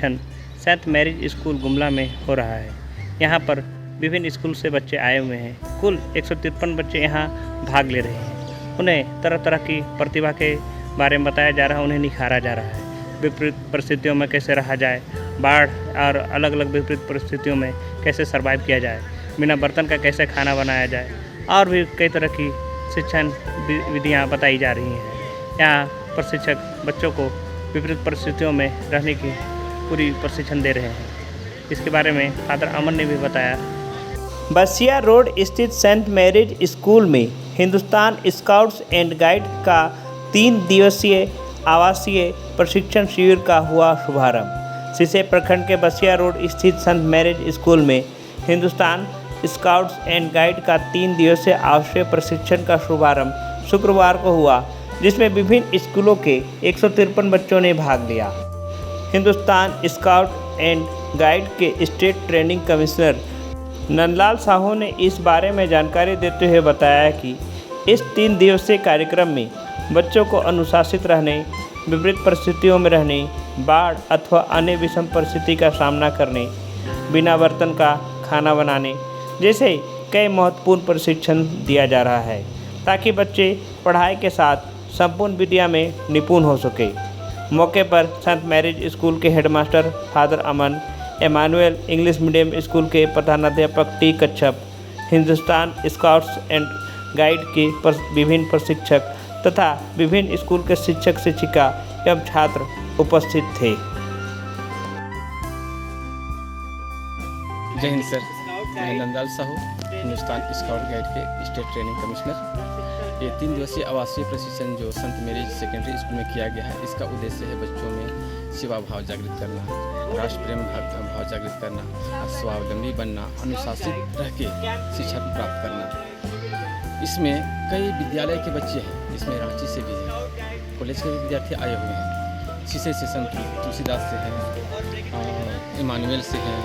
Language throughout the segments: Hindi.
प्रशिक्षण सेंट मैरिज स्कूल गुमला में हो रहा है। यहाँ पर विभिन्न स्कूल से बच्चे आए हुए हैं। कुल 153 बच्चे यहाँ भाग ले रहे हैं। उन्हें तरह तरह की प्रतिभा के बारे में बताया जा रहा है, उन्हें निखारा जा रहा है। विपरीत परिस्थितियों में कैसे रहा जाए, बाढ़ और अलग अलग विपरीत परिस्थितियों में कैसे सर्वाइव किया जाए, बिना बर्तन का कैसे खाना बनाया जाए, और भी कई तरह की शिक्षण विधियाँ बताई जा रही हैं। यहाँ प्रशिक्षक बच्चों को विपरीत परिस्थितियों में रहने की पूरी प्रशिक्षण दे रहे हैं। इसके बारे में फादर अमन ने भी बताया। बसिया रोड स्थित सेंट मैरिज स्कूल में हिंदुस्तान स्काउट्स एंड गाइड का 3 दिवसीय आवासीय प्रशिक्षण शिविर का हुआ शुभारंभ। सिसे प्रखंड के बसिया रोड स्थित सेंट मैरिज स्कूल में हिंदुस्तान स्काउट्स एंड गाइड का 3 दिवसीय आवासीय प्रशिक्षण का शुभारंभ शुक्रवार को हुआ, जिसमें विभिन्न स्कूलों के 153 बच्चों ने भाग लिया। हिंदुस्तान स्काउट एंड गाइड के state training commissioner Nandlal Sahu ने इस बारे में जानकारी देते हुए बताया कि इस 3 दिवसीय कार्यक्रम में बच्चों को अनुशासित रहने, विपरीत परिस्थितियों में रहने, बाढ़ अथवा अन्य विषम परिस्थिति का सामना करने, बिना बर्तन का खाना बनाने जैसे कई महत्वपूर्ण प्रशिक्षण दिया जा रहा है, ताकि बच्चे पढ़ाई के साथ संपूर्ण विद्या में निपुण हो सके। मौके पर सेंट मैरिज स्कूल के हेडमास्टर फादर अमन, एमानुएल इंग्लिश मीडियम स्कूल के प्रधानाध्यापक T Kachhap, Hindustan scouts and guide के विभिन्न प्रशिक्षक तथा विभिन्न स्कूल के शिक्षक शिक्षिका एवं छात्र उपस्थित थे। जय हिंद सर, मैं नंदलाल साहू, हिंदुस्तान स्काउट गाइड के स्टेट ट्रेनिंग कमिश्नर। ये 3 दिवसीय आवासीय प्रशिक्षण जो संत मैरिज सेकेंडरी स्कूल में किया गया है, इसका उद्देश्य है बच्चों में सेवा भाव जागृत करना, राष्ट्र प्रेम भाव जागृत करना, स्वावलंबी बनना, अनुशासित रह के शिक्षा प्राप्त करना। इसमें कई विद्यालय के बच्चे हैं, इसमें रांची से भी हैं, कॉलेज के विद्यार्थी आए हुए हैं। सिसे से संत तुलसीदास से हैं, इमानुएल से हैं,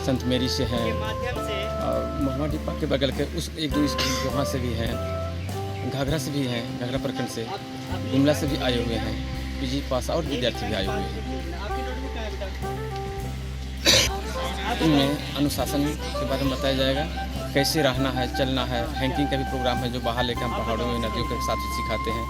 संत मेरी से हैं, और मोहम्मद डिब्बा के बगल के उस 1-2 स्कूल वहाँ से भी हैं, घाघरा से भी हैं, घाघरा प्रखंड से, गुमला से भी आए हुए हैं, पीजी पास और विद्यार्थी भी आए हुए हैं। इनमें अनुशासन के बारे में बताया जाएगा, कैसे रहना है, चलना है। हाइकिंग का भी प्रोग्राम है जो बाहर लेकर हम पहाड़ों में नदियों के साथ सिखाते हैं।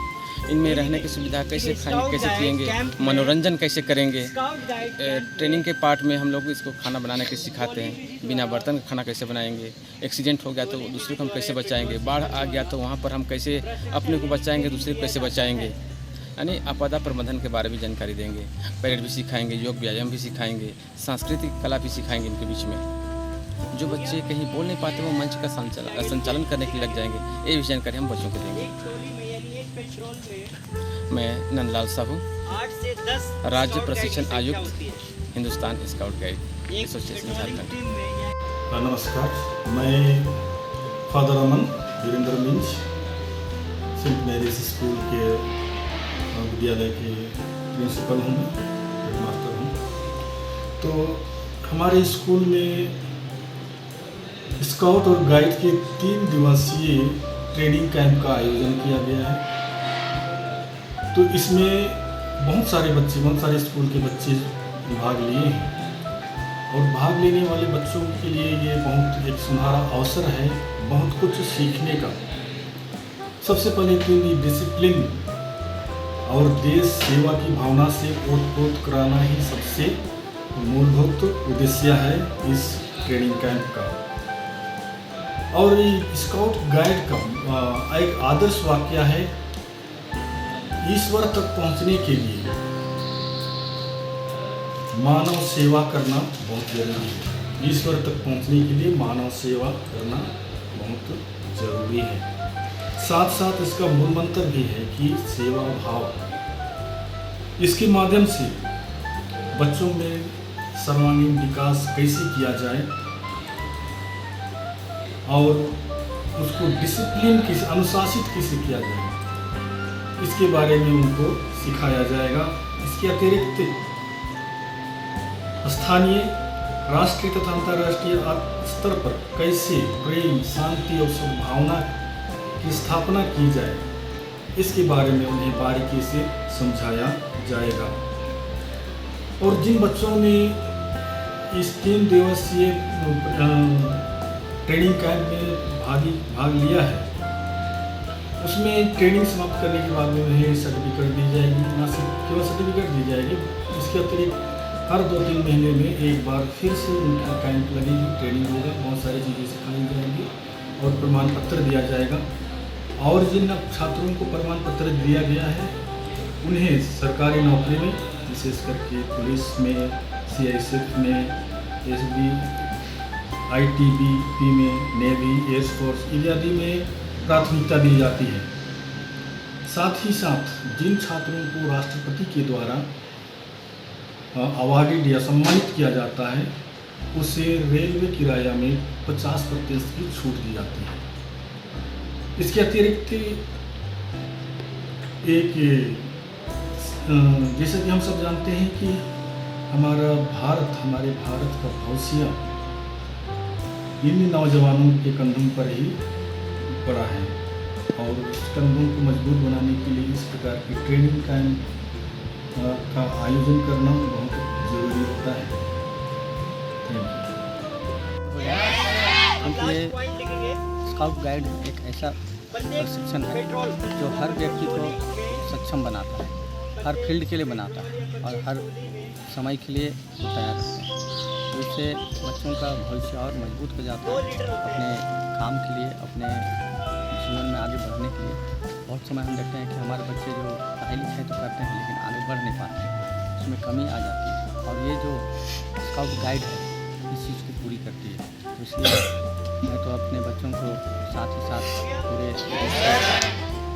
इनमें रहने की सुविधा कैसे खाएंगे, कैसे पिएंगे, मनोरंजन कैसे करेंगे। ट्रेनिंग के पार्ट में हम लोग इसको खाना बनाने के सिखाते हैं, बिना बर्तन का खाना कैसे बनाएंगे, एक्सीडेंट हो गया तो दूसरे को हम कैसे बचाएंगे, बाढ़ आ गया तो वहाँ पर हम कैसे अपने को बचाएंगे, दूसरे को कैसे बचाएंगे, यानी आपदा प्रबंधन के बारे में जानकारी देंगे। परेड भी सिखाएंगे, योग व्यायाम भी सिखाएंगे, सांस्कृतिक कला भी सिखाएंगे इनके बीच में। जो बच्चे कहीं बोल नहीं पाते वो मंच का संचालन करने के लिए लग जाएंगे, ये भी जानकारी हम बच्चों को देंगे। मैं नंदलाल साहू, राज्य प्रशिक्षण आयुक्त, Hindustan scout guide association Jharkhand. नमस्कार, मैं father Aman Virendra Minj, saint Mary's school के विद्यालय के प्रिंसिपल हूँ, हेडमास्टर हूँ। तो हमारे स्कूल में स्काउट और गाइड के 3 दिवसीय ट्रेनिंग कैंप का आयोजन किया गया है। तो इसमें बहुत सारे स्कूल के बच्चे भाग लिए हैं, और भाग लेने वाले बच्चों के लिए ये बहुत एक सुनहरा अवसर है बहुत कुछ सीखने का। सबसे पहले तो ये डिसिप्लिन और देश सेवा की भावना से ओत-पोत कराना ही सबसे मूलभूत उद्देश्य है इस ट्रेनिंग कैंप का। और स्काउट गाइड का एक आदर्श वाक्य है, ईश्वर तक पहुंचने के लिए मानव सेवा करना बहुत जरूरी है। ईश्वर तक पहुंचने के लिए मानव सेवा करना बहुत जरूरी है। साथ साथ इसका मूल मंत्र भी है कि सेवा भाव। इसके माध्यम से बच्चों में सर्वांगीण विकास कैसे किया जाए और उसको डिसिप्लिन किस अनुशासित कैसे किया जाए, इसके बारे में उनको सिखाया जाएगा। इसके अतिरिक्त स्थानीय, राष्ट्रीय तथा अंतर्राष्ट्रीय स्तर पर कैसे प्रेम, शांति और सद्भावना की स्थापना की जाए, इसके बारे में उन्हें बारीकी से समझाया जाएगा। और जिन बच्चों ने इस 3 दिवसीय ट्रेनिंग कैंप में भाग लिया है, उसमें ट्रेनिंग समाप्त करने के बाद में उन्हें सर्टिफिकेट दी जाएगी। ना सिर्फ केवल सर्टिफिकेट दी जाएगी, इसके अतिरिक्त हर 2-3 महीने में एक बार फिर से उनका कैंप लगेगी, ट्रेनिंग होगा, बहुत सारी चीज़ें सिखाई जाएंगी और प्रमाण पत्र दिया जाएगा। और जिन छात्रों को प्रमाण पत्र दिया गया है उन्हें सरकारी नौकरी में, विशेष करके पुलिस में, CISF में, SB, ITBP में, नेवी, एयरफोर्स इत्यादि में प्राथमिकता दी जाती है। साथ ही साथ जिन छात्रों को राष्ट्रपति के द्वारा अवार्डेड या सम्मानित किया जाता है, उसे रेलवे किराया में 50% की छूट दी जाती है। इसके अतिरिक्त एक जैसा कि हम सब जानते हैं कि हमारे भारत का भविष्य इन नौजवानों के कंधों पर ही पड़ा है और उस कंधों को मजबूत बनाने के लिए इस प्रकार की ट्रेनिंग कैंप का आयोजन करना बहुत ज़रूरी होता है। क्योंकि ये स्काउट गाइड एक ऐसा प्रशिक्षण है जो हर व्यक्ति को सक्षम बनाता है, हर फील्ड के लिए बनाता है और हर समय के लिए तैयार करता है। तो इससे बच्चों का भविष्य और मजबूत हो जाता है अपने काम के लिए, अपने जीवन में आगे बढ़ने के लिए। बहुत समय हम देखते हैं कि हमारे बच्चे जो पढ़ाई लिखाई तो करते हैं लेकिन आगे बढ़ नहीं पाते हैं, उसमें कमी आ जाती है और ये जो स्काउट गाइड है इस चीज़ को पूरी करती है। तो इसलिए मैं तो अपने बच्चों को साथ ही साथ पूरे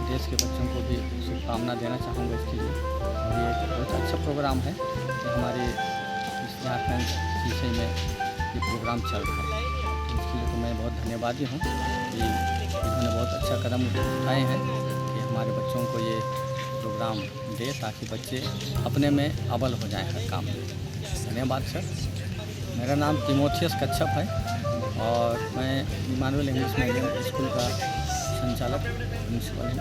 देश के बच्चों को भी शुभकामना देना चाहूँगा इसके लिए। और ये बहुत अच्छा प्रोग्राम है कि हमारे इस झारखंड विषय में ये प्रोग्राम चल रहा है। तो इसके लिए तो मैं बहुत धन्यवादी हूँ कि इन्होंने बहुत अच्छा कदम उठाए हैं कि हमारे बच्चों को ये प्रोग्राम दे ताकि बच्चे अपने में अव्वल हो जाएं हर काम में। धन्यवाद सर। मेरा नाम तिमोथियस कच्छप है और मैं इमानुएल इंग्लिश मीडियम स्कूल का संचालक प्रिंसिपल हूँ।